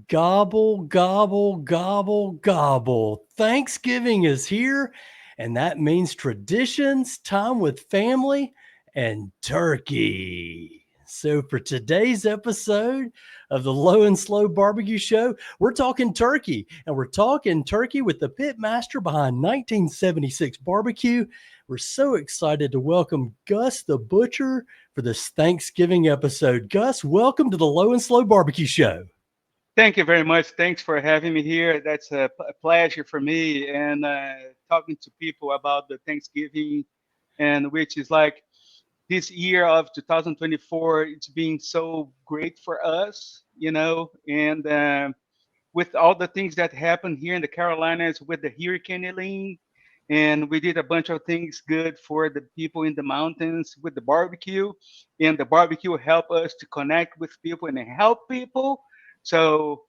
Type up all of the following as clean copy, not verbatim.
Gobble, gobble, gobble, gobble. Thanksgiving is here, and that means traditions, time with family, and turkey. So, for today's episode of the Low and Slow Barbecue Show, we're talking turkey, and we're talking turkey with the pitmaster behind 1976 Barbecue. We're so excited to welcome Gus the Butcher for this Thanksgiving episode. Gus, welcome to the Low and Slow Barbecue Show. Thank you very much. Thanks for having me here. That's a pleasure for me and talking to people about the Thanksgiving, and which is like this year of 2024. It's been so great for us, and with all the things that happened here in the Carolinas with the Hurricane Helene, and we did a bunch of things good for the people in the mountains with the barbecue, and the barbecue helped us to connect with people and help people. So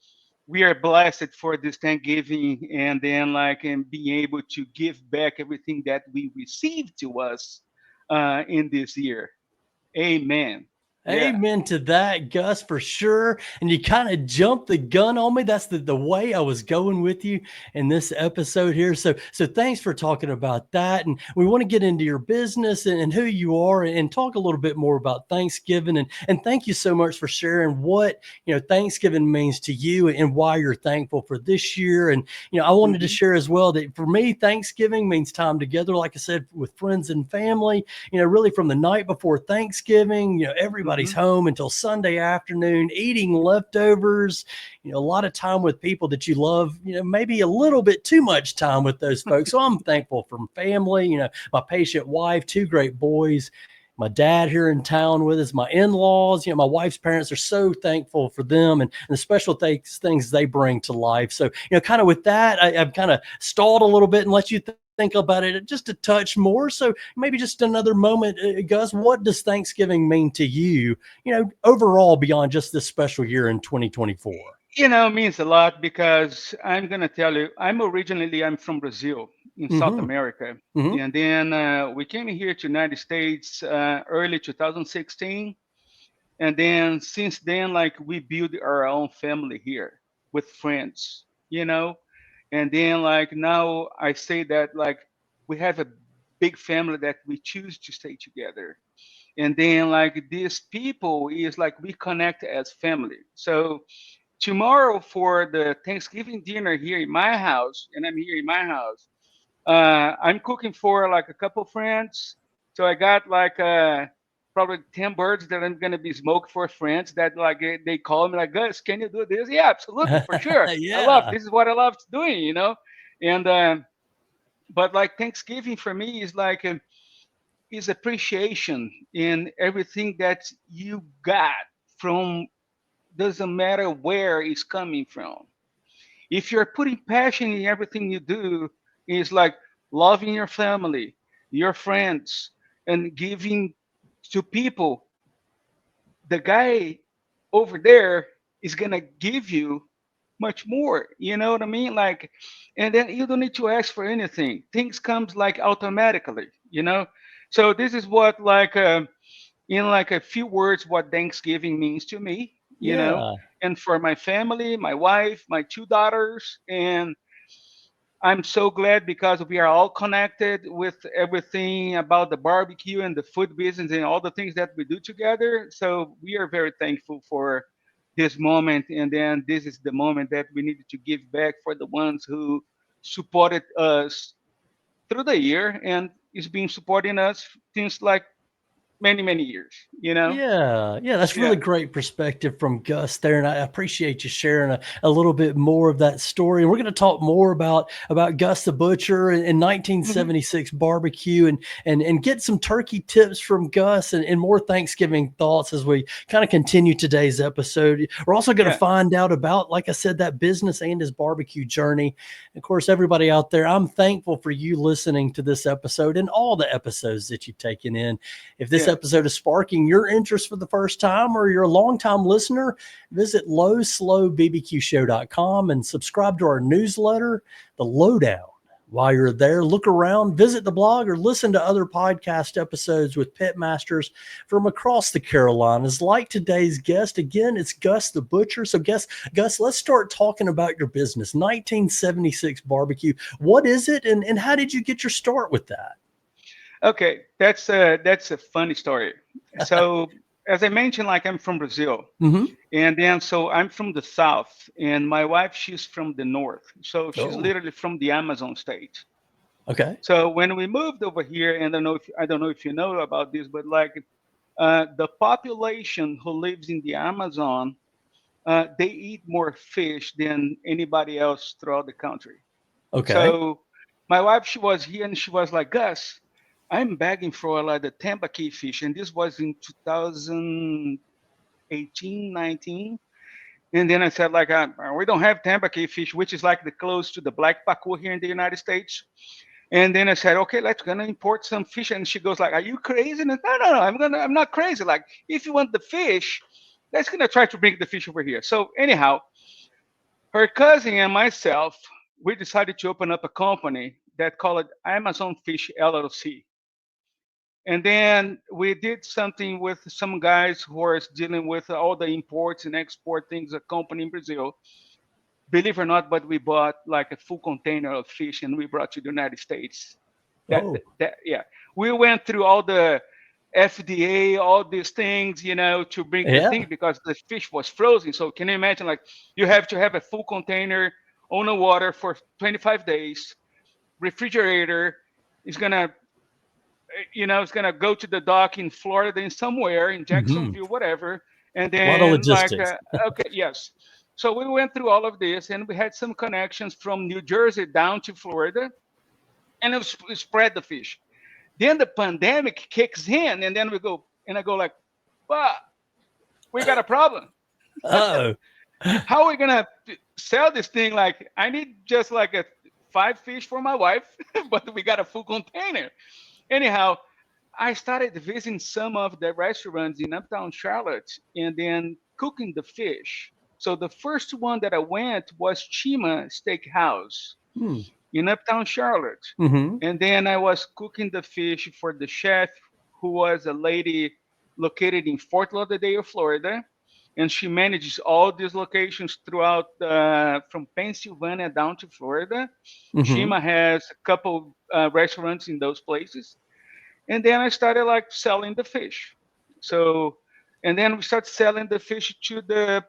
we are blessed for this Thanksgiving, and then like and being able to give back everything that we received to us in this year. Amen. Yeah. Amen to that, Gus, for sure. And you kind of jumped the gun on me. That's the way I was going with you in this episode here. So thanks for talking about that. And we want to get into your business and who you are and talk a little bit more about Thanksgiving. And thank you so much for sharing what, Thanksgiving means to you and why you're thankful for this year. And, I wanted to hmm share as well that for me, Thanksgiving means time together, like I said, with friends and family, really from the night before Thanksgiving, everybody's hmm home until Sunday afternoon, eating leftovers, a lot of time with people that you love, maybe a little bit too much time with those folks. So I'm thankful for family, my patient wife, two great boys, my dad here in town with us, my in-laws, my wife's parents are so thankful for them and the special things they bring to life. So, kind of with that, I've kind of stalled a little bit and let you think about it just a touch more. So maybe just another moment, Gus, what does Thanksgiving mean to you, overall beyond just this special year in 2024? It means a lot because I'm gonna tell you, I'm from Brazil in South Mm-hmm. America, Mm-hmm. and then we came here to United States early 2016, and then since then, like we built our own family here with friends, and then like now I say that like we have a big family that we choose to stay together, and then like these people is like we connect as family. So tomorrow for the Thanksgiving dinner here in my house, and I'm here in my house. I'm cooking for like a couple friends, so I got like probably 10 birds that I'm gonna be smoking for friends. That like they call me like, Gus, can you do this? Yeah, absolutely, for sure. I love Yeah. this is what I love doing. And but like Thanksgiving for me is like is appreciation in everything that you got from doesn't matter where it's coming from. If you're putting passion in everything you do, it's like loving your family, your friends, and giving to people. The guy over there is gonna give you much more. You know what I mean? Like, and then you don't need to ask for anything. Things comes like automatically. So this is what like in like a few words what Thanksgiving means to me. Yeah. And for my family, my wife, my two daughters, and I'm so glad because we are all connected with everything about the barbecue and the food business and all the things that we do together. So we are very thankful for this moment. And then this is the moment that we needed to give back for the ones who supported us through the year and is been supporting us since like many, many years. Yeah, that's really Yeah. great perspective from Gus there, and I appreciate you sharing a little bit more of that story. And we're going to talk more about Gus the Butcher and hmm 1976 barbecue, and get some turkey tips from Gus and more Thanksgiving thoughts as we kind of continue today's episode. We're also going to Yeah. find out about, like I said, that business and his barbecue journey. Of course, everybody out there, I'm thankful for you listening to this episode and all the episodes that you've taken in. If this Yeah. episode is sparking your interest for the first time or you're a longtime listener, visit lowslowbbqshow.com and subscribe to our newsletter, The Lowdown. While you're there, look around, visit the blog, or listen to other podcast episodes with pitmasters from across the Carolinas, like today's guest. Again, it's Gus the Butcher. So, Gus, let's start talking about your business, 1976 Barbecue. What is it, and how did you get your start with that? Okay, that's a funny story. So, as I mentioned, like I'm from Brazil, and then so I'm from the south, and my wife, she's from the north, so she's literally from the Amazon state. Okay. So when we moved over here, and I don't know if you know about this, but like the population who lives in the Amazon, they eat more fish than anybody else throughout the country. Okay. So my wife, she was here, and she was like, Gus, I'm begging for like the tambaqui fish, and this was in 2018, 19. And then I said, like, we don't have tambaqui fish, which is like the close to the black pacu here in the United States. And then I said, okay, let's gonna import some fish. And she goes like, are you crazy? And I said, no, I'm not crazy. Like, if you want the fish, let's gonna try to bring the fish over here. So anyhow, her cousin and myself, we decided to open up a company that called it Amazon Fish LLC. And then we did something with some guys who are dealing with all the imports and export things, a company in Brazil. Believe it or not, but we bought like a full container of fish and we brought to the United States. Yeah. We went through all the FDA, all these things, to bring the thing because the fish was frozen. So can you imagine, like, you have to have a full container on the water for 25 days, refrigerator is gonna it's gonna go to the dock in Florida, in somewhere in Jacksonville, whatever, and A lot of then like logistics. okay, yes. So we went through all of this, and we had some connections from New Jersey down to Florida, and we spread the fish. Then the pandemic kicks in, and then I go like, "Well, we got a problem. Oh, How are we gonna sell this thing? Like, I need just like 5 fish for my wife, but we got a full container." Anyhow, I started visiting some of the restaurants in Uptown Charlotte and then cooking the fish. So the first one that I went was Chima Steakhouse in Uptown Charlotte. And then I was cooking the fish for the chef, who was a lady located in Fort Lauderdale, Florida. And she manages all these locations throughout from Pennsylvania down to Florida. Chima has a couple restaurants in those places. And then I started like selling the fish. So, and then we started selling the fish to the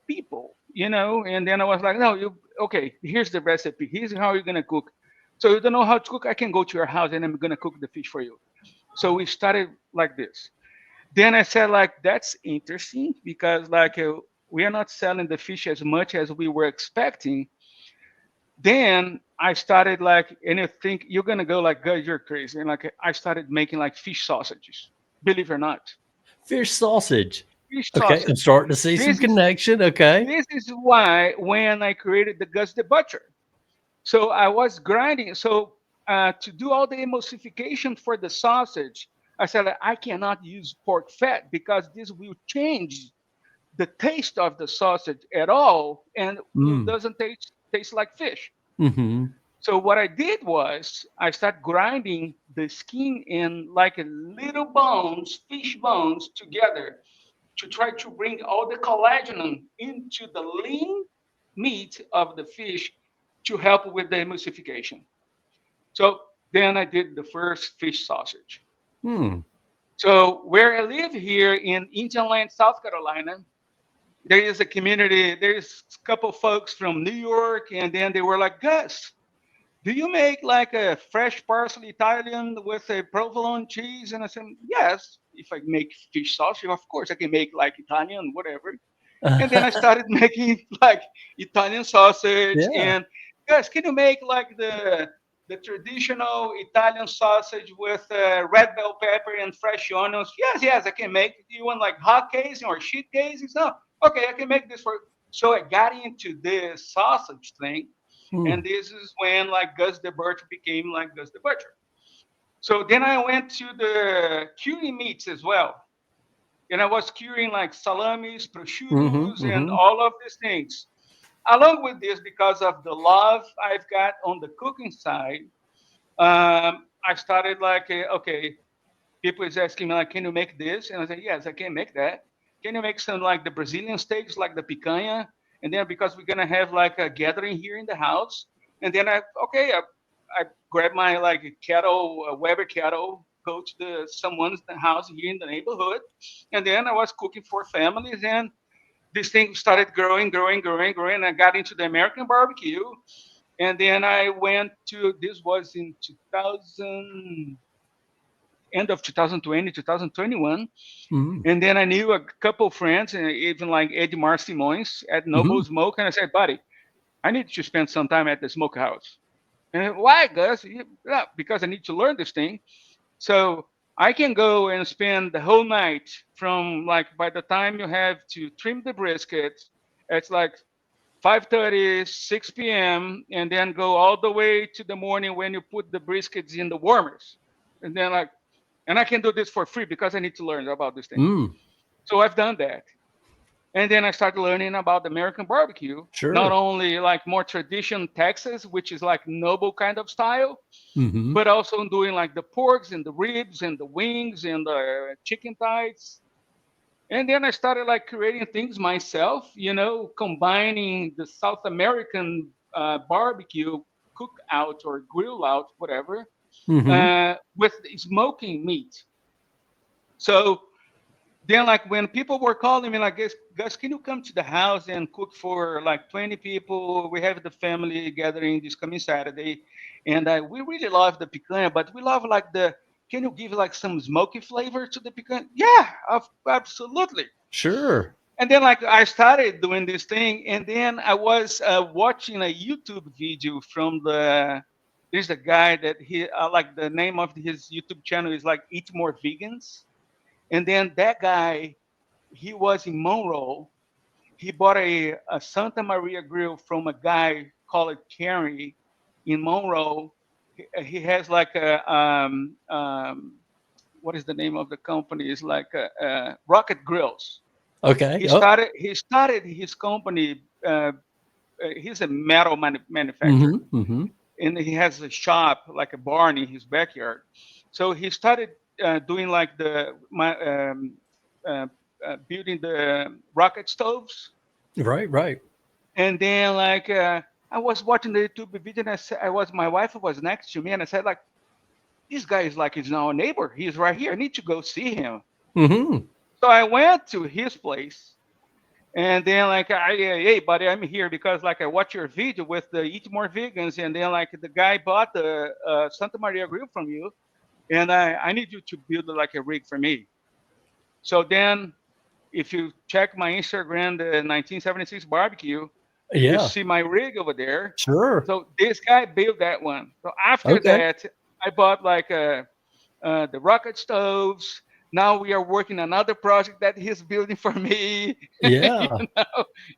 people, And then I was like, no, okay, here's the recipe. Here's how you're gonna cook. So you don't know how to cook? I can go to your house and I'm gonna cook the fish for you. So we started like this. Then I said, like, that's interesting because like we are not selling the fish as much as we were expecting. Then I started like, and you think you're gonna go like, God, you're crazy. And like I started making like fish sausages, believe it or not. Fish sausage. Fish Okay, sausage. I'm starting to see some connection. Okay. This is why when I created the Gus the Butcher. So I was grinding. So to do all the emulsification for the sausage, I said I cannot use pork fat because this will change the taste of the sausage at all, and it doesn't taste like fish. So what I did was I started grinding the skin in like a little bones, fish bones together to try to bring all the collagen into the lean meat of the fish to help with the emulsification. So then I did the first fish sausage. So where I live here in Indian Land, South Carolina, there is a community, there's a couple folks from New York, and then they were like, Gus, do you make like a fresh parsley Italian with a provolone cheese? And I said, yes, if I make fish sausage, of course I can make like Italian, whatever. And then I started making like Italian sausage. And Gus, can you make like the traditional Italian sausage with red bell pepper and fresh onions? Yes, I can make. Do you want like hot casing or sheet casing? No, okay, I can make this for. So I got into this sausage thing, and this is when like Gus the Butcher became like Gus the Butcher. So then I went to the curing meats as well, and I was curing like salamis, prosciuttos, and all of these things. along with this, because of the love I've got on the cooking side, I started like, okay, people is asking me like, can you make this? And I said, yes, I can make that. Can you make some like the Brazilian steaks, like the picanha? And then because we're gonna have like a gathering here in the house, and then I grab my like kettle, Weber kettle, go to the someone's house here in the neighborhood, and then I was cooking for families, and this thing started growing, growing, growing, growing. I got into the American barbecue, and then I went to, this was in 2000, end of 2020, 2021. Mm-hmm. And then I knew a couple friends, and even like Edmar Simões at Mm-hmm. Noble Smoke. And I said, buddy, I need to spend some time at the smokehouse. And why, Gus? Yeah, because I need to learn this thing. So I can go and spend the whole night from like, by the time you have to trim the brisket, it's like 5:30, 6 p.m., and then go all the way to the morning when you put the briskets in the warmers. And then like, and I can do this for free because I need to learn about this thing. Mm, So I've done that. And then I started learning about American barbecue, not sure. only like more tradition Texas, which is like noble kind of style, Mm-hmm. but also doing like the porks and the ribs and the wings and the chicken thighs. And then I started like creating things myself, combining the South American barbecue cook out or grill out, whatever, Mm-hmm. with smoking meat. So then like when people were calling me like, Gus, can you come to the house and cook for like 20 people? We have the family gathering this coming Saturday, and we really love the picanha, but we love like can you give like some smoky flavor to the picanha? Yeah, absolutely. Sure. And then like I started doing this thing, and then I was watching a YouTube video from there's a guy that he like the name of his YouTube channel is like Eat More Vegans. And then that guy, he was in Monroe. He bought a Santa Maria grill from a guy called Kerry in Monroe. He has like what is the name of the company? It's like Rocket Grills. Okay. He Oh. started he started his company. He's a metal manufacturer, Mm-hmm. Mm-hmm. and he has a shop like a barn in his backyard. So he started doing like uh, building the rocket stoves, Right. Right. and then like I was watching the YouTube video, and my wife was next to me, and I said like, this guy is like he's now a neighbor. He's right here. I need to go see him. Mm-hmm. So I went to his place. And then like hey buddy, I'm here because like I watched your video with the Eat More Vegans, and then like the guy bought the Santa Maria grill from you, and I need you to build like a rig for me. So then if you check my Instagram, the 1976 barbecue, you Yeah. see my rig over there. Sure. So this guy built that one. So after Okay. that, I bought like the rocket stoves. Now we are working another project that he's building for me. you Yeah.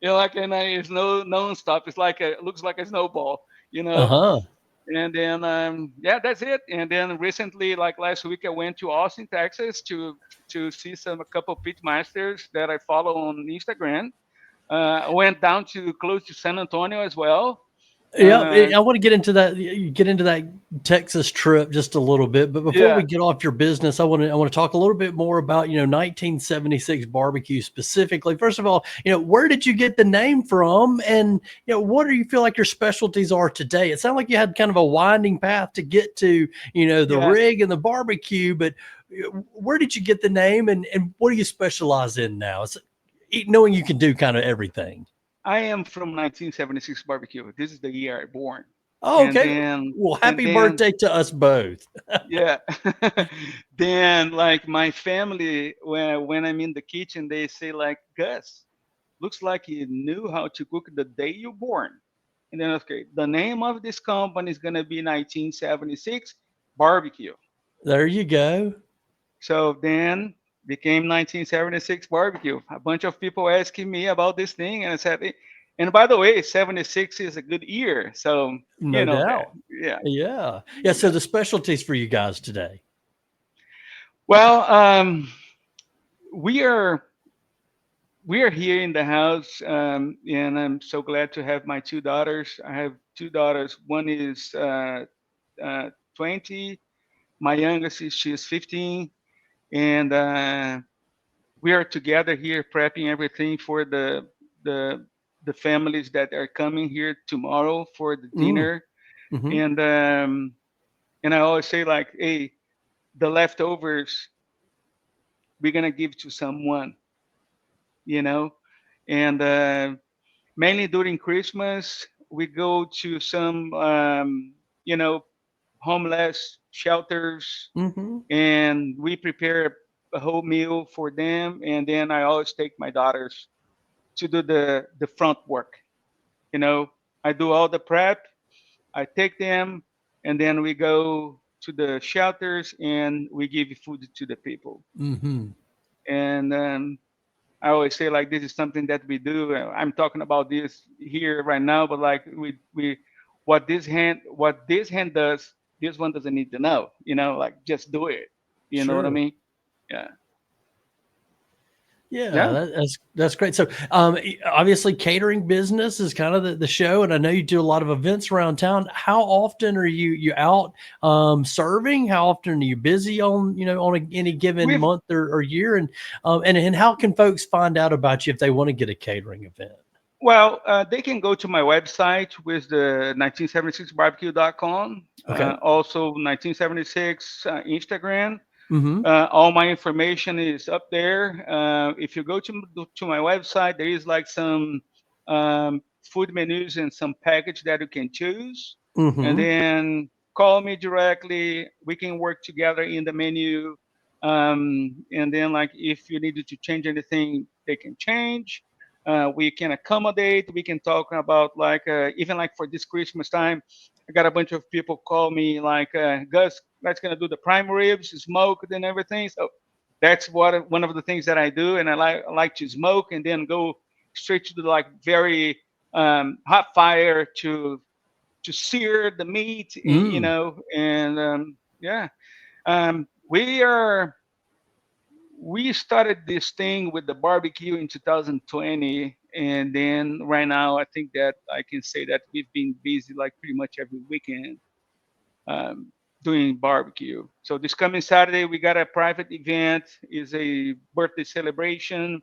know, like and it's no non-stop. It's like it looks like a snowball. You know. Uh-huh. And then yeah, that's it. And then recently, like last week, I went to Austin, Texas, to see a couple of pitmasters that I follow on Instagram. I went down to close to San Antonio as well. Yeah, Uh, I want to get into that Texas trip just a little bit, but before we yeah, get off your business, I want to talk a little bit more about 1976 barbecue specifically. First of all, where did you get the name from, and what do you feel like your specialties are today? It sounded like you had kind of a winding path to get to the yeah. rig and the barbecue, but where did you get the name, and what do you specialize in now? It's knowing you can do kind of everything. I am from 1976 barbecue. This is the year I born. Oh, And okay. then Well, and happy then birthday to us both. yeah. Then like my family, when I'm in the kitchen, they say like, Gus, looks like you knew how to cook the day you born. And then okay, the name of this company is gonna be 1976 barbecue. There you go. So then became 1976 barbecue. A bunch of people asking me about this thing, and I said, and by the way, 76 is a good year, so you No know that. doubt. Yeah. Yeah. Yeah. So the specialties for you guys today. Well, we are we are here in the house, and I'm so glad to have my two daughters. I have two daughters. One is 20. My youngest is she is 15, and we are together here prepping everything for the the families that are coming here tomorrow for the Mm, dinner. hmm. And I always say like, hey, the leftovers we're gonna give to someone, you know, and mainly during Christmas we go to some you know, homeless shelters, Hmm. and we prepare a whole meal for them, and then I always take my daughters to do the front work. You know, I do all the prep, I take them, and then we go to the shelters and we give food to the people. Hmm. And I always say like this is something that we do. I'm talking about this here right now, but like we what this hand does, this one doesn't need to know. You know, like just do it. You know what I Sure. mean? Yeah. Yeah, Yeah. that's great. So, obviously, catering business is kind of the show, and I know you do a lot of events around town. How often are you out serving? How often are you busy on on any given We've month or year? And how can folks find out about you if they want to get a catering event? Well, they can go to my website with the 1976barbecue.com, Okay. also 1976 Instagram. Mm-hmm. All my information is up there. If you go to my website, there is like some food menus and some package that you can choose, and Mm-hmm. then call me directly. We can work together in the menu, and then like if you needed to change anything, they can change. We can accommodate. We can talk about like even like for this Christmas time, I got a bunch of people call me like, Gus, that's gonna do the prime ribs, smoked and everything. So that's what one of the things that I do, and I like to smoke and then go straight to the like very hot fire to sear the meat, you Mm. know, and yeah, we are we started this thing with the barbecue in 2020, and then right now I think that I can say that we've been busy like pretty much every weekend um, doing barbecue. So this coming Saturday we got a private event, is a birthday celebration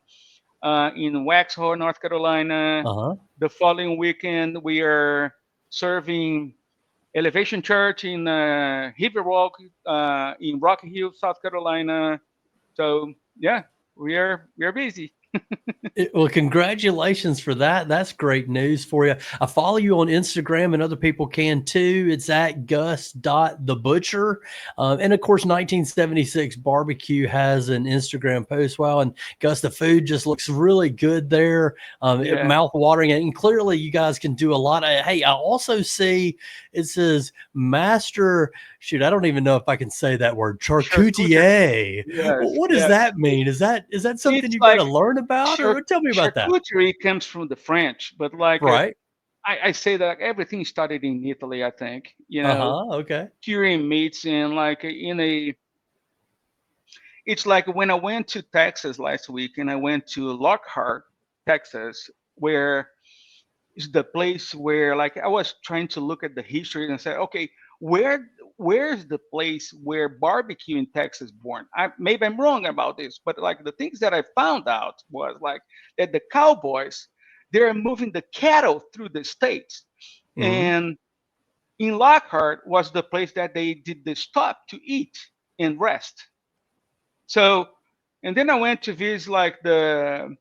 in Waxhaw, North Carolina. Uh-huh. The following weekend we are serving Elevation Church in Heavy Rock in Rocky Hill, South Carolina. So yeah, we are busy. Well, congratulations for that. That's great news for you. I follow you on Instagram and other people can too. It's at Gus the Butcher. And of course, 1976 Barbecue has an Instagram post. Wow. And Gus, the food just looks really good there. Yeah, Mouth watering. And clearly, you guys can do a lot. Hey, I also see it says Master. Shoot, I don't even know if I can say that word. charcutier. Charcutier. Yes, What does yes. that mean? Is that something It's you got like to learn about, or tell me about that? charcuterie comes from the French, but like Right. I say that everything started in Italy. I think Uh-huh. Okay. curing meats and like in a. It's like when I went to Texas last week and I went to Lockhart, Texas, where is the place where like I was trying to look at the history and say, okay, where where's the place where barbecue in Texas born? Maybe I'm wrong about this, but like the things that I found out was like that the cowboys they're moving the cattle through the states, Mhm. and in Lockhart was the place that they did the stop to eat and rest. So, and then I went to visit like the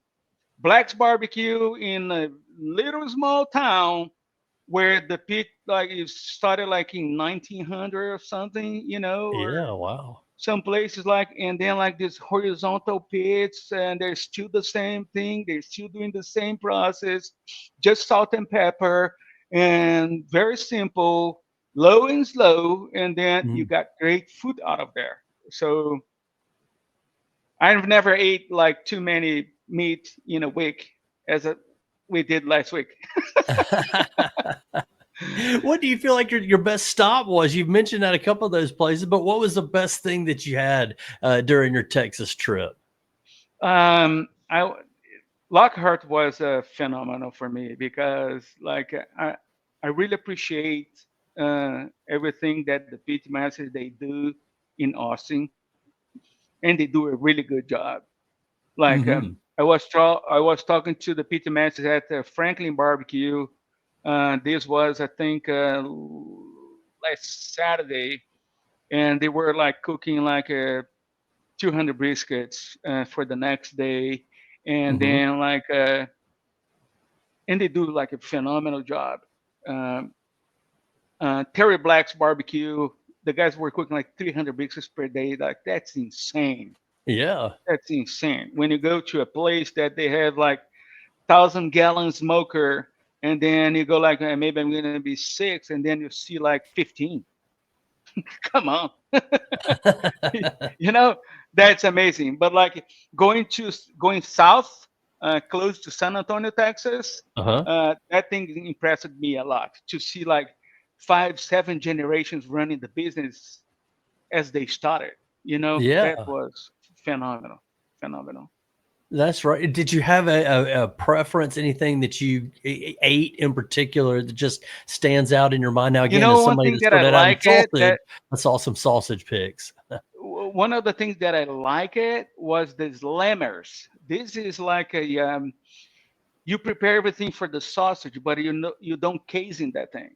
Black's Barbecue in a little small town where the pit like it started like in 1900 or something, or Yeah, wow. some places like, and then like this horizontal pits, and they're still the same thing. They're still doing the same process, just salt and pepper, and very simple, low and slow, and then you Mhm. got great food out of there. So I've never ate like too many meat in a week as we did last week. What do you feel like your best stop was? You've mentioned that a couple of those places, but what was the best thing that you had during your Texas trip? I Lockhart was phenomenal for me because like I really appreciate everything that the pitmasters they do in Austin, and they do a really good job. Like Hmm. I was talking to the pitmasters at Franklin Barbecue. This was I think last Saturday, and they were like cooking like 200 briskets for the next day, and Hmm. then like and they do like a phenomenal job. Um, Terry Black's barbecue, the guys were cooking like 300 briskets per day. Like that's insane. Yeah. That's insane. When you go to a place that they have like 1,000 gallon smoker, and then you go like maybe I'm gonna be six, and then you see like 15. Come on, you know that's amazing. But like going south, close to San Antonio, Texas, Uh-huh. that thing impressed me a lot to see like 5, 7 generations running the business as they started. That Yeah. was phenomenal, phenomenal. That's right. Did you have a preference, anything that you ate in particular that just stands out in your mind? Now, again, as One somebody thing that that I started out in like it sausage, that I saw some sausage pics. one of the things that I like it was the slammers. This is like a you prepare everything for the sausage, but you don't case in that thing,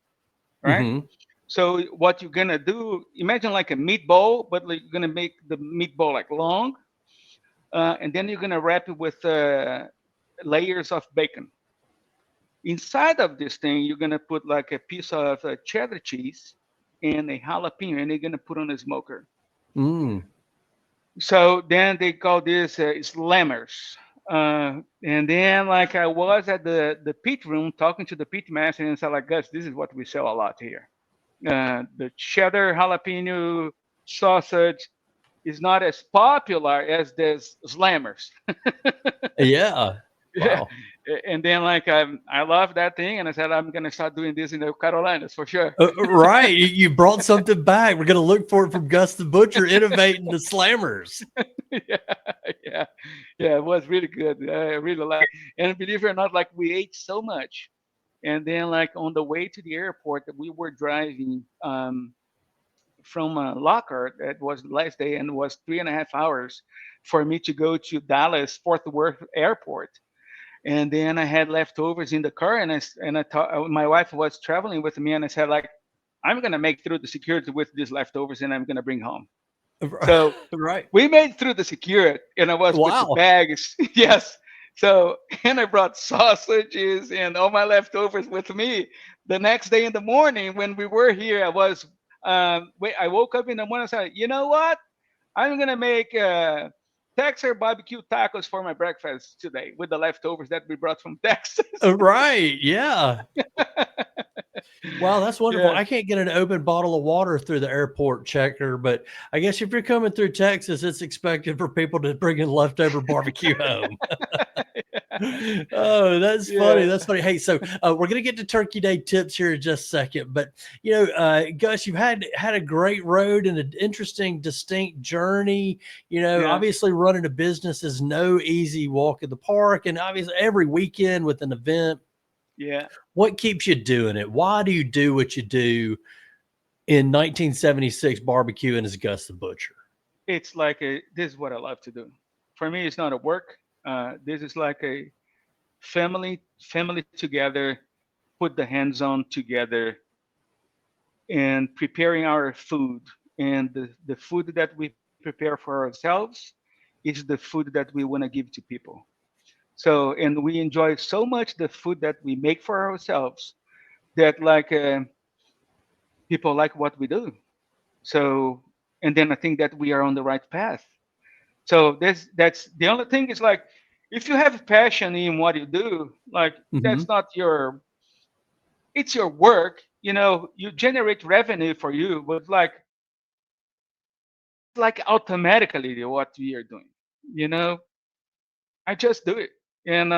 right? Hmm. So what you're gonna do? Imagine like a meatball, but like you're gonna make the meatball like long, and then you're gonna wrap it with layers of bacon. Inside of this thing, you're gonna put like a piece of cheddar cheese and a jalapeno, and you're gonna put on a smoker. Mm. So then they call this slammers. And then like I was at the pit room talking to the pit master and said like, Gus, this is what we sell a lot here. The cheddar jalapeno sausage is not as popular as the slammers. Yeah. Yeah. Wow. And then like I love that thing, and I said I'm gonna start doing this in the Carolinas for sure. Right. You brought something back. We're going to look for it from Gus the Butcher innovating the slammers. Yeah, yeah, yeah. It was really good. I really like. And believe it or not, like we ate so much, and then like on the way to the airport, we were driving from Lockhart. That was the last day, and it was 3.5 hours for me to go to Dallas Fort Worth Airport. And then I had leftovers in the car, and I thought my wife was traveling with me, and I said like, I'm gonna make through the security with these leftovers, and I'm gonna bring home. So Right. we made through the security, and I was with the Wow. bags. Yes. So and I brought sausages and all my leftovers with me. The next day in the morning when we were here, I woke up in the morning and said, you know what? I'm gonna make Texas barbecue tacos for my breakfast today with the leftovers that we brought from Texas. Right. Yeah. Wow, that's wonderful. Yeah. I can't get an open bottle of water through the airport checker, but I guess if you're coming through Texas, it's expected for people to bring in leftover barbecue home. Oh, that's funny. Yeah. That's funny. Hey, so we're gonna get to Turkey Day tips here in just a second, but Gus, you've had a great road and an interesting, distinct journey. Yeah. Obviously, running a business is no easy walk in the park, and obviously, every weekend with an event. Yeah. What keeps you doing it? Why do you do what you do in 1976 barbecuing as Gus the Butcher? It's like this is what I love to do. For me, it's not a work. This is like a family together, put the hands on together, and preparing our food. And the food that we prepare for ourselves is the food that we want to give to people. So, and we enjoy so much the food that we make for ourselves that like people like what we do. So, and then I think that we are on the right path. So that's the only thing is like if you have passion in what you do, like Hmm. that's not your it's your work, you generate revenue for you, but like automatically what we are doing, you know, I just do it. And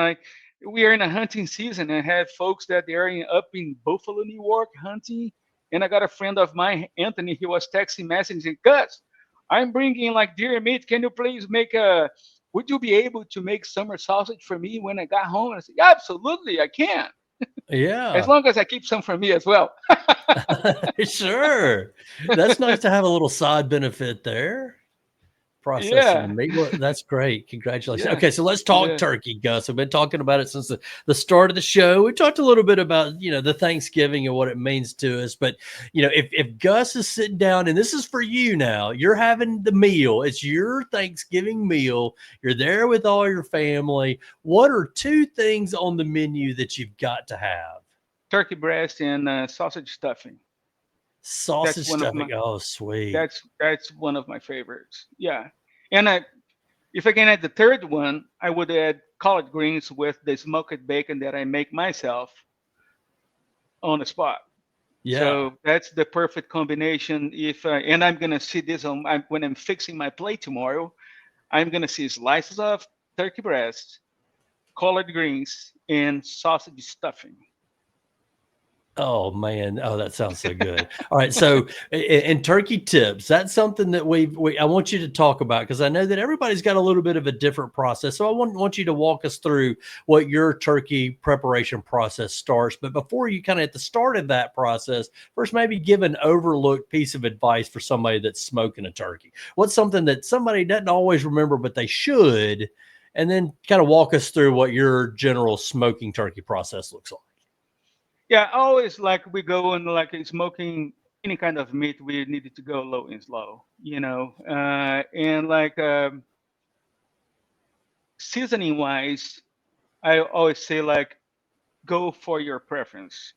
we are in a hunting season and have folks that they are up in Buffalo, New York hunting. And I got a friend of mine, Anthony, he was texting messaging, Gus, I'm bringing like deer meat. Can you please make would you be able to make summer sausage for me when I got home? And I said, yeah, absolutely, I can. As Yeah. long as I keep some for me as well. Sure. That's nice to have a little side benefit there. Processing the Yeah, meat. Well, that's great. Congratulations. yeah, Okay, so let's talk yeah. turkey, Gus. We've been talking about it since the start of the show. We talked a little bit about, the Thanksgiving and what it means to us. But, if Gus is sitting down, and this is for you now, you're having the meal, it's your Thanksgiving meal, you're there with all your family. What are two things on the menu that you've got to have? Turkey breast and sausage stuffing. That's Sausage one of my stuffing. Oh, sweet. that's one of my favorites. Yeah, and if I can add the third one, I would add collard greens with the smoked bacon that I make myself on the spot. Yeah. So that's the perfect combination. If and I'm gonna see this when I'm fixing my plate tomorrow. I'm gonna see slices of turkey breast, collard greens, and sausage stuffing. Oh man, oh that sounds so good. All right, so and turkey tips, that's something that I want you to talk about because I know that everybody's got a little bit of a different process. So I want you to walk us through what your turkey preparation process starts. But before you kind of at the start of that process, first maybe give an overlooked piece of advice for somebody that's smoking a turkey. What's something that somebody doesn't always remember but they should, and then kind of walk us through what your general smoking turkey process looks like. Yeah, always like we go and like in smoking any kind of meat, we needed to go low and slow, and like seasoning wise, I always say like go for your preference.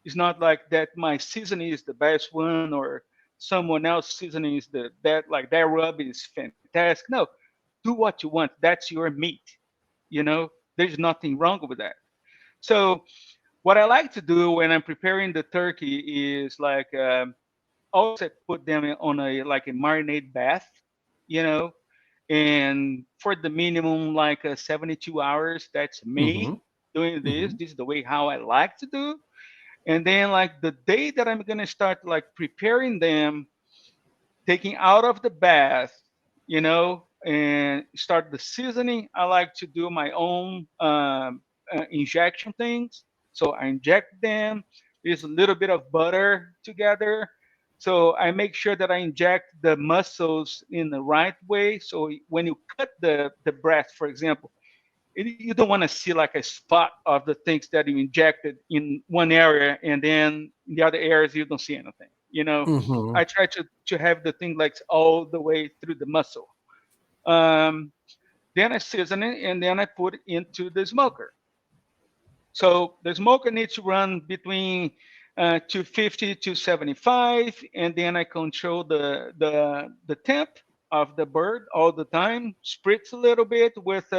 It's not like that my seasoning is the best one or someone else seasoning is that rub is fantastic. No, do what you want. That's your meat. There's nothing wrong with that. So what I like to do when I'm preparing the turkey is like always I put them on a marinade bath, you know, and for the minimum like 72 hours. That's Mm-hmm. me doing this. Mm-hmm. This is the way how I like to do. And then like the day that I'm gonna start like preparing them, taking out of the bath, and start the seasoning. I like to do my own injection things. So I inject them. There's a little bit of butter together. So I make sure that I inject the muscles in the right way. So when you cut the breast, for example, you don't want to see like a spot of the things that you injected in one area and then in the other areas you don't see anything. Mm-hmm. I try to have the thing like all the way through the muscle. Um, then I season it and then I put it into the smoker. So the smoker needs to run between 250 to 75, and then I control the temp of the bird all the time. Spritz a little bit with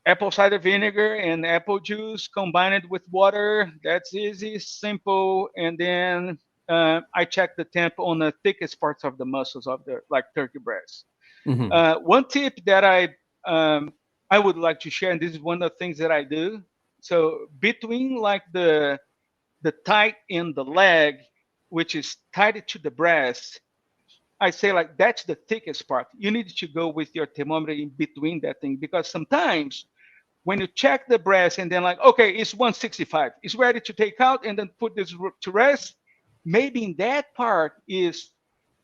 apple cider vinegar and apple juice, combine it with water. That's easy, simple. And then I check the temp on the thickest parts of the muscles of the like turkey breast. Mm-hmm. One tip that I would like to share, and this is one of the things that I do. So between like the thigh and the leg, which is tied to the breast, I say like that's the thickest part. You need to go with your thermometer in between that thing because sometimes when you check the breast and then like, okay, it's 165, it's ready to take out and then put this to rest. Maybe in that part is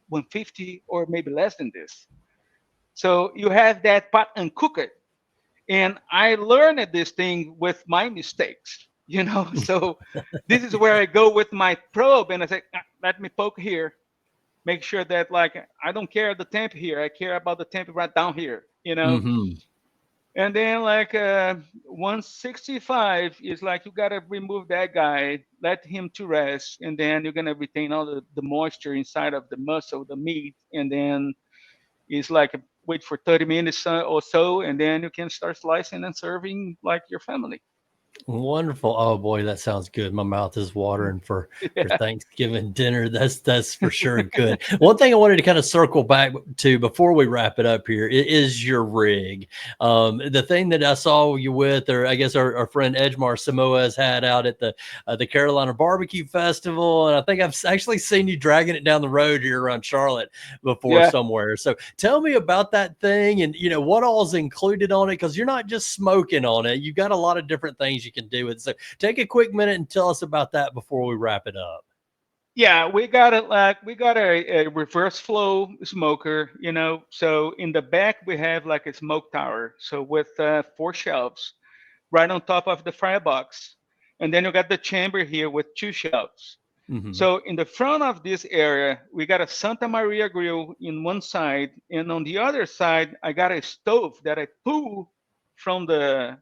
150 or maybe less than this. So you have that part uncooked. And I learned this thing with my mistakes. So this is where I go with my probe and I say, let me poke here, make sure that like I don't care the temp here, I care about the temp right down here. Mm-hmm. And then like 165 is like you gotta remove that guy, let him to rest, and then you're gonna retain all the moisture inside of the muscle, the meat, and then it's like wait for 30 minutes or so, and then you can start slicing and serving like your family. Wonderful. Oh boy, that sounds good. My mouth is watering for Yeah. Thanksgiving dinner. That's for sure good. One thing I wanted to kind of circle back to before we wrap it up here is your rig. The thing that I saw you with, or I guess our friend Edgemar Samoa's had out at the Carolina Barbecue Festival, and I think I've actually seen you dragging it down the road here around Charlotte before Yeah. somewhere. So tell me about that thing, and what all's included on it, because you're not just smoking on it. You've got a lot of different things you can do with it. So take a quick minute and tell us about that before we wrap it up. Yeah, we got a reverse flow smoker, you know. So in the back we have like a smoke tower, so with 4 shelves right on top of the firebox, and then you got the chamber here with 2 shelves. Hmm. So in the front of this area, we got a Santa Maria grill in one side, and on the other side, I got a stove that I pull from the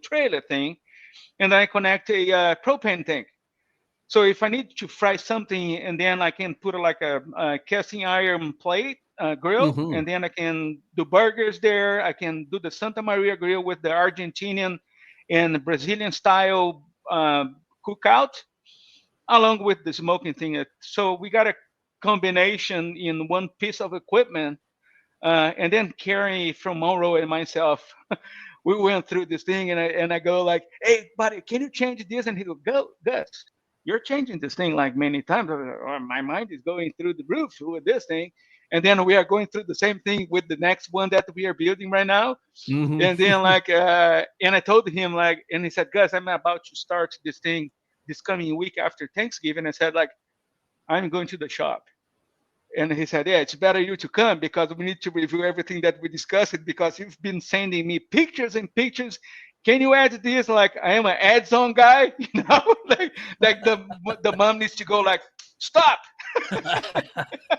trailer thing, and I connect a propane tank. So if I need to fry something, and then I can put like a casting iron plate grill, Hmm. and then I can do burgers there. I can do the Santa Maria grill with the Argentinian and Brazilian style cookout, along with the smoking thing. So we got a combination in one piece of equipment, and then Carrie from Monroe and myself, we went through this thing, and I go like, "Hey, buddy, can you change this?" And he go, "Go, Gus, you're changing this thing like many times. Or my mind is going through the roof with this thing." And then we are going through the same thing with the next one that we are building right now. Hmm. And then and I told him like, and he said, "Gus, I'm about to start this thing this coming week after Thanksgiving." I said like, "I'm going to the shop." And he said, "Yeah, it's better you to come because we need to review everything that we discussed because you've been sending me pictures and pictures. Can you add this? Like I am an ads on guy, you know, like the mom needs to go like, stop."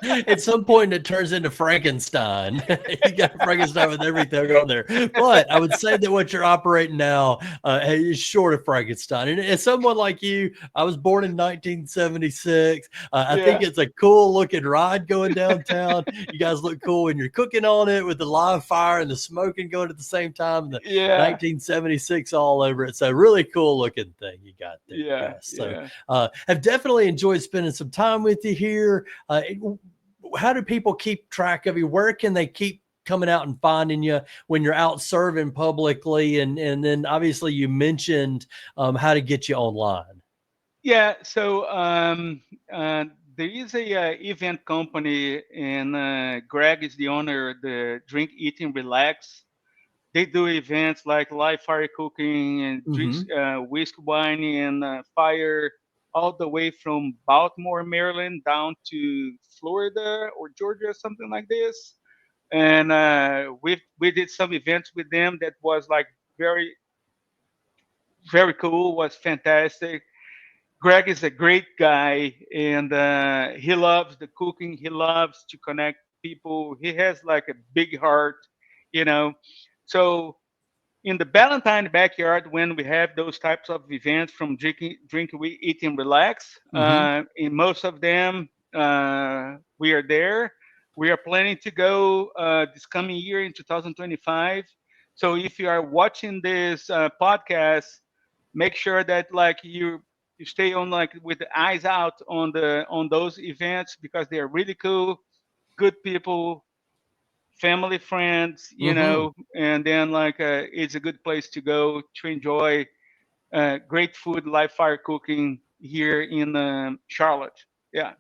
At some point, it turns into Frankenstein. You got Frankenstein with everything on there. But I would say that what you're operating now is short of Frankenstein. And as someone like you, I was born in 1976. I think Yeah, it's a cool looking ride going downtown. You guys look cool when you're cooking on it with the live fire and the smoking going at the same time. And the yeah, 1976 all over it. So really cool looking thing you got there, yeah, Gus. So yeah. have definitely enjoyed spending some time with you here. How do people keep track of you? Where can they keep coming out and finding you when you're out serving publicly? And then obviously you mentioned how to get you online. Yeah. So uh, there is a event company, and Greg is the owner. The Drink, Eat, and Relax. They do events like live fire cooking and drinks, Hmm. whiskey, wine, and fire, all the way from Baltimore, Maryland, down to Florida or Georgia, something like this. And we did some events with them that was like very very cool. Was fantastic. Greg is a great guy, and he loves the cooking. He loves to connect people. He has like a big heart, you know. So in the Valentine backyard, when we have those types of events from we eat and relax, Hmm. in most of them, we are there. We are planning to go this coming year in 2025. So if you are watching this podcast, make sure that like you stay on like with the eyes out on those events because they are really cool, good people, family, friends, you Hmm. know, and then like it's a good place to go to enjoy great food, live fire cooking here in Charlotte. Yeah.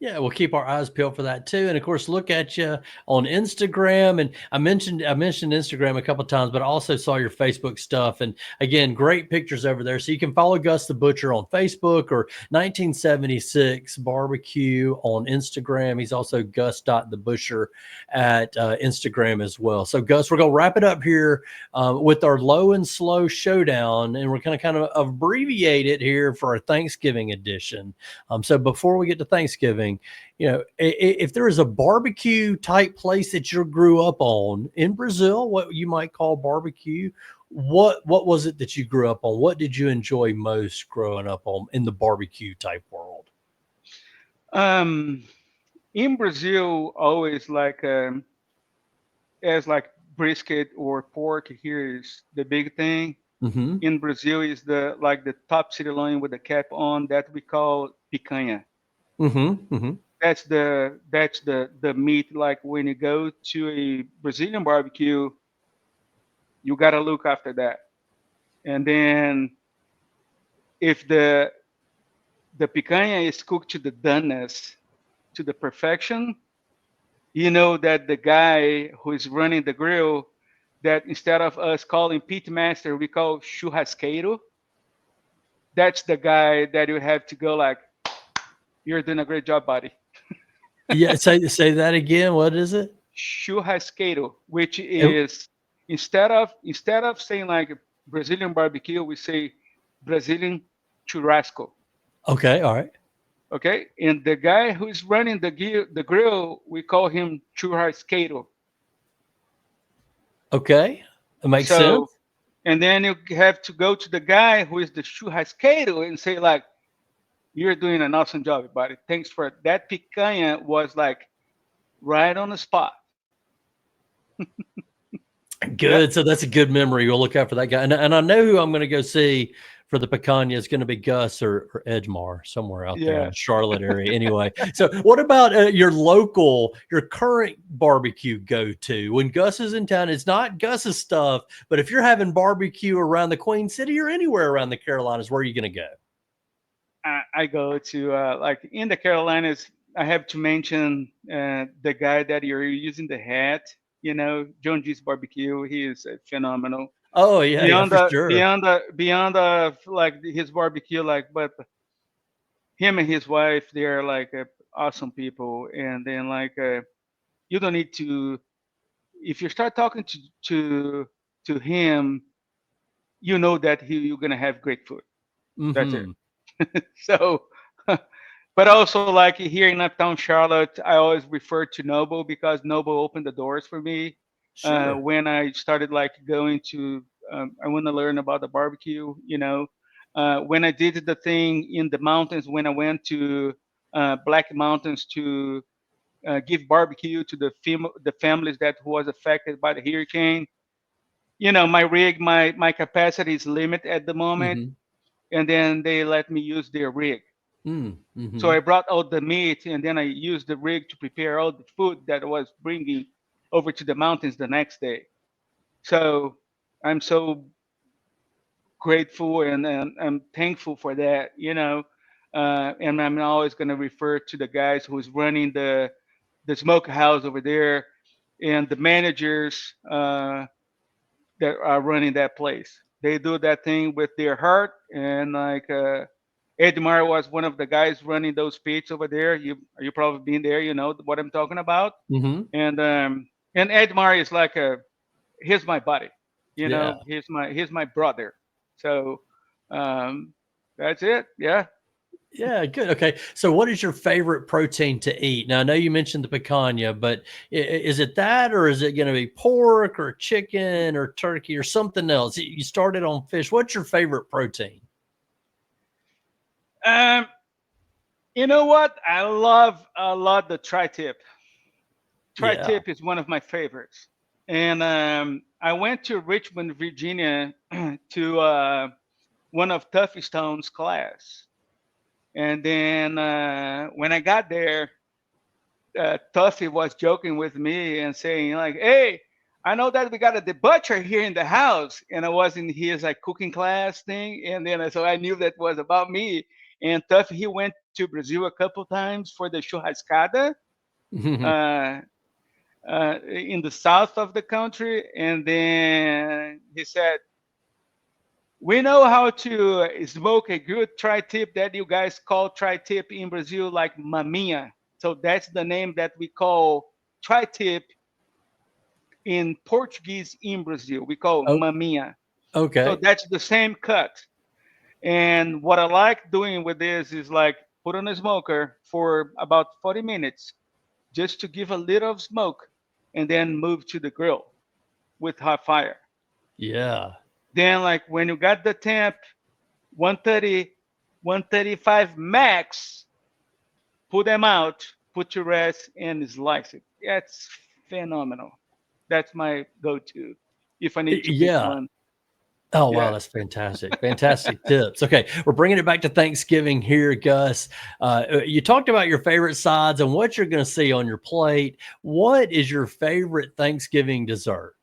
Yeah, we'll keep our eyes peeled for that too, and of course, look at you on Instagram. And I mentioned Instagram a couple of times, but I also saw your Facebook stuff. And again, great pictures over there. So you can follow Gus the Butcher on Facebook or 1976 Barbecue on Instagram. He's also Gus the Butcher at Instagram as well. So Gus, we're gonna wrap it up here with our low and slow showdown, and we're gonna kind of abbreviate it here for our Thanksgiving edition. So before we get to Thanksgiving, if there is a barbecue type place that you grew up on in Brazil, what you might call barbecue, what was it that you grew up on? What did you enjoy most growing up on in the barbecue type world? Um, in Brazil, always like as like brisket or pork here is the big thing. Mm-hmm. In Brazil is the top sirloin with the cap on that we call picanha. Mm-hmm. Mm-hmm. That's the meat. Like when you go to a Brazilian barbecue, you gotta look after that. And then if the picanha is cooked to the doneness, to the perfection, you know that the guy who is running the grill, that instead of us calling pitmaster, we call churrasqueiro. That's the guy that you have to go like, you're doing a great job, buddy. Yeah. Say that again. What is it? Churrasqueiro, which It- is instead of saying like Brazilian barbecue, we say Brazilian churrasco. okay. All right. Okay, and the guy who's running the grill, we call him churrasqueiro. Okay. It makes sense. So, and then you have to go to the guy who is the churrasqueiro and say like, "You're doing an awesome job, buddy. Thanks for it." That picanha was like right on the spot. Yeah, Good. So that's a good memory. We'll look out for that guy. And I know who I'm going to go see for the picanha. It's going to be Gus or Edgemar, somewhere out there in yeah. the Charlotte area. Anyway, so what about your current barbecue go to when Gus is in town? It's not Gus's stuff, but if you're having barbecue around the Queen City or anywhere around the Carolinas, where are you going to go? I go to like in the Carolinas. I have to mention the guy that you're using the hat. You know, John G's barbecue. He is phenomenal. Oh, yeah, yeah, Beyond for the sure. beyond the beyond the like his barbecue, like but him and his wife, they're like awesome people. And then like you don't need to if you start talking to him, you know that you're gonna have great food. That's it. Hmm. So, but also like here in Uptown Charlotte, I always refer to Noble because Noble opened the doors for me Sure. when I started like going to. I want to learn about the barbecue. When I did the thing in the mountains, when I went to Black Mountains to give barbecue to the families that was affected by the hurricane. My rig, my capacity is limited at the moment, Hmm. and then they let me use their rig. So Mm-hmm. I brought out the meat, and then I used the rig to prepare all the food that I was bringing over to the mountains the next day. So I'm so grateful and I'm thankful for that, and I'm always going to refer to the guys who's running the smokehouse over there and the managers that are running that place. They do that thing with their heart, and like Edmar was one of the guys running those pits over there. You probably been there, you know what I'm talking about. Hmm. And Edmar is like he's my buddy, Yeah. he's my brother. So um, that's it. Yeah. Yeah, good. Okay. So what is your favorite protein to eat? Now, I know you mentioned the picanha, but is it that or is it going to be pork or chicken or turkey or something else? You started on fish. What's your favorite protein? Um, you know what? I love a lot the tri-tip. Yeah. Tri-tip is one of my favorites. And I went to Richmond, Virginia, to one of Tuffy Stone's class. And then when I got there, Tuffy was joking with me and saying like, "Hey, I know that we got the butcher here in the house," and I was in his like cooking class thing, and then so I knew that was about me. And Tuffy, he went to Brazil a couple times for the churrascada uh, in the south of the country, and then he said, "We know how to smoke a good tri-tip that you guys call tri-tip in Brazil, like maminha." So that's the name that we call tri-tip in Portuguese in Brazil. We call Oh, maminha. So okay. that's the same cut. And what I like doing with this is like put on a smoker for about 40 minutes just to give a little of smoke and then move to the grill with hot fire. Yeah. Then like when you got the temp 130, 135 max, pull them out, put to rest, and slice it. That's phenomenal. That's my go-to if I need to pick Yeah. one. Oh, wow, Yeah. that's fantastic. Fantastic tips. Okay, we're bringing it back to Thanksgiving here, Gus. You talked about your favorite sides and what you're going to see on your plate. What is your favorite Thanksgiving dessert?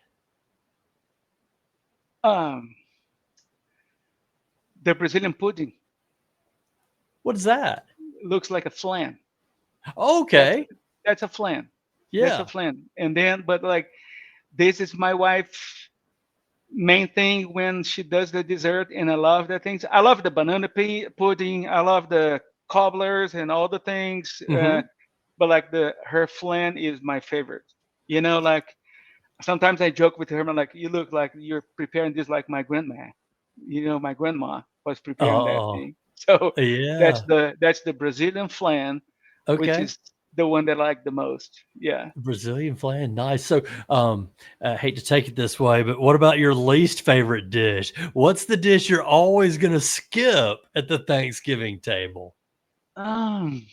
Um, the Brazilian pudding What is that? looks like a flan. That's Okay. that's a flan. That's a Yeah. flan. And then, but like this is my wife's main thing when she does the dessert, and I love the things. I love the banana pudding. I love the cobblers and all the things. Hmm. But like the her flan is my favorite. Like sometimes I joke with her. I'm like, you look like you're preparing this like my grandma. My grandma was preparing that Oh, thing. So yeah. that's the Brazilian flan, which Okay. is the one that I like the most. Yeah. Brazilian flan. Nice. So, I hate to take it this way, but what about your least favorite dish? What's the dish you're always going to skip at the Thanksgiving table? Um,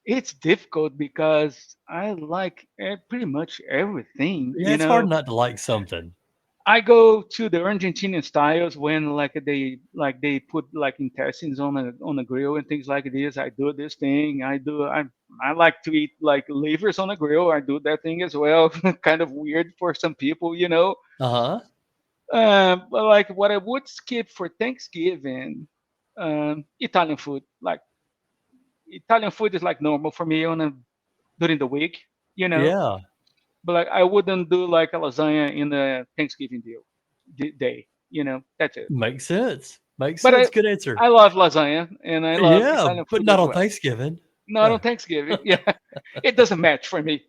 it's difficult because I like pretty much everything. Yeah, it's hard not to like something. I go to the Argentinian styles when they put like intestines on a grill and things like this. I do this thing. I like to eat like livers on a grill. I do that thing as well. Kind of weird for some people. Uh-huh. But like what I would skip for Thanksgiving, Italian food. Like Italian food is like normal for me during the week. You know, Yeah. but like I wouldn't do like a lasagna in the Thanksgiving day. That's it. Makes sense. Makes But sense. Good answer. I love lasagna and I love Yeah, Italian but food not as on well. Thanksgiving. Not No. on Thanksgiving. Yeah, it doesn't match for me.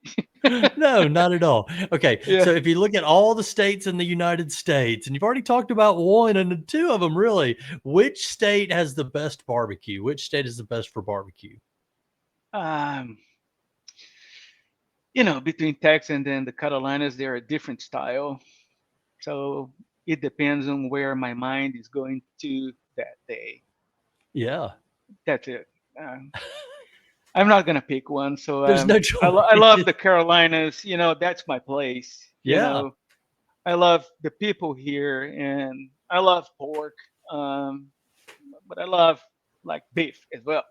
No, not at all. Okay, Yeah. so if you look at all the states in the United States, and you've already talked about one and two of them really, which state has the best barbecue? Which state is the best for barbecue? Um, between Texas and then the Carolinas, they're a different style. So it depends on where my mind is going to that day. Yeah. That's it. Um, I'm not gonna pick one. So There's no I love choice. the Carolinas. That's my place. Yeah. I love the people here, and I love pork. Um, but I love like beef as well.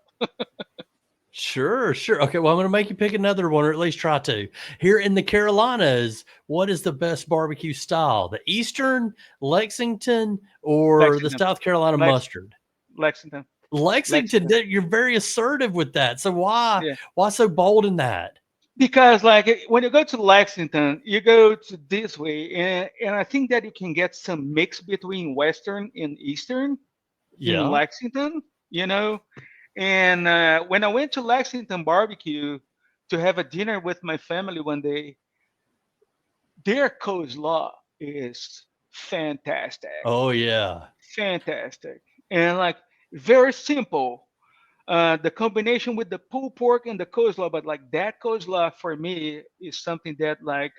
Sure, sure. Okay, well, I'm going to make you pick another one, or at least try to. Here in the Carolinas, what is the best barbecue style? The Eastern, Lexington, or the Lexington, South Carolina Lex, mustard? Lexington, Lexington, Lexington. you're very assertive with that. So why Yeah, why so bold in that? because like when you go to Lexington, you go to this way, and I think that you can get some mix between Western and Eastern in Yeah. Lexington. You know, and when I went to Lexington barbecue to have a dinner with my family one day, their coleslaw is fantastic. Oh yeah. Fantastic. And like very simple. The combination with the pulled pork and the coleslaw, but like that coleslaw for me is something that like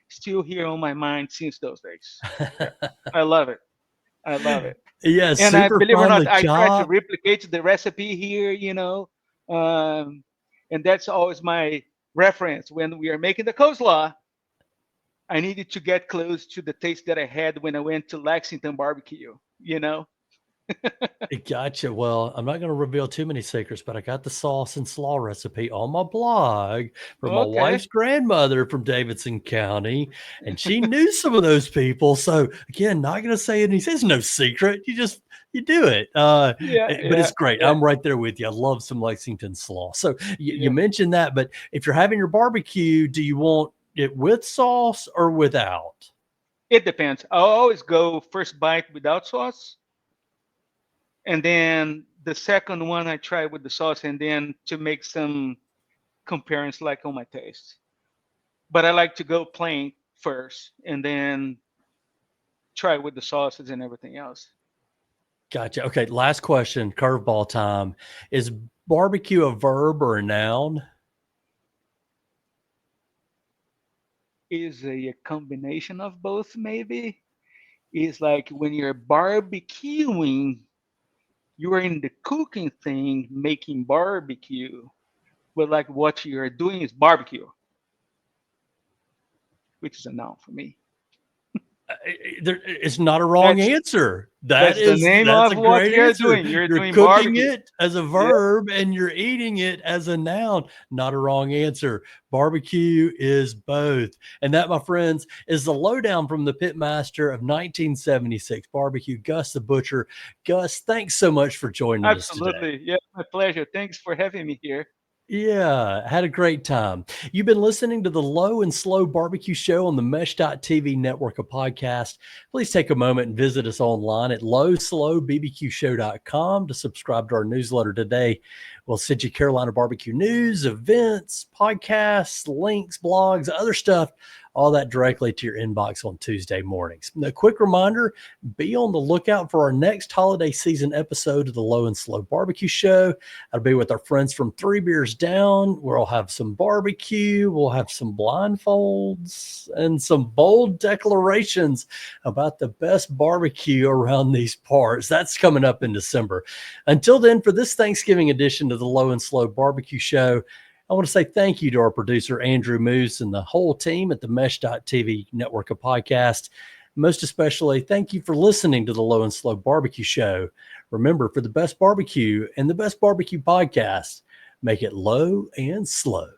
still here on my mind since those days. Yeah, I love it. I love it. Yeah, And I super believe it or not, finely I try to chopped. replicate the recipe here. Um, and that's always my reference when we are making the coleslaw. I needed to get close to the taste that I had when I went to Lexington barbecue. You know? Gotcha. Well, I'm not going to reveal too many secrets, but I got the sauce and slaw recipe on my blog from my Okay. wife's grandmother from Davidson County, and she knew some of those people. So again, not going to say any. There's no secret. You do it. Yeah, But yeah, it's great. yeah, I'm right there with you. I love some Lexington slaw. So you yeah. mentioned that, but if you're having your barbecue, do you want it with sauce or without? It depends. I'll always go first bite without sauce, and then the second one I try with the sauce, and then to make some comparisons like on my taste. But I like to go plain first, and then try with the sauces and everything else. Gotcha. Okay, last question, curveball time. Is barbecue a verb or a noun? Is a combination of both, maybe. Is like when you're barbecuing, you are in the cooking thing, making barbecue, but like what you're doing is barbecue. which is a noun for me. It's not a wrong That's answer. that's the name That's of a what great you're answer. doing. You're doing cooking barbecue. it as a verb and you're eating it as a noun. Not a wrong answer. Barbecue is both. And that, my friends, is the lowdown from the Pitmaster of 1976, Barbecue, Gus the Butcher. Gus, thanks so much for joining us today. Absolutely. Yeah, my pleasure. Thanks for having me here. Yeah, had a great time. You've been listening to the Low and Slow Barbecue Show on the Mesh.tv network of podcasts. Please take a moment and visit us online at lowslowbbqshow.com to subscribe to our newsletter today. We'll send you Carolina barbecue news, events, podcasts, links, blogs, other stuff, all that directly to your inbox on Tuesday mornings. A quick reminder, be on the lookout for our next holiday season episode of the Low and Slow Barbecue Show. That'll be with our friends from Three Beers Down. We'll have some barbecue. We'll have some blindfolds and some bold declarations about the best barbecue around these parts. That's coming up in December. Until then, for this Thanksgiving edition of the Low and Slow Barbecue Show, I want to say thank you to our producer, Andrew Moose, and the whole team at the Mesh.tv network of podcasts. Most especially, thank you for listening to the Low and Slow Barbecue Show. Remember, for the best barbecue and the best barbecue podcast, make it low and slow.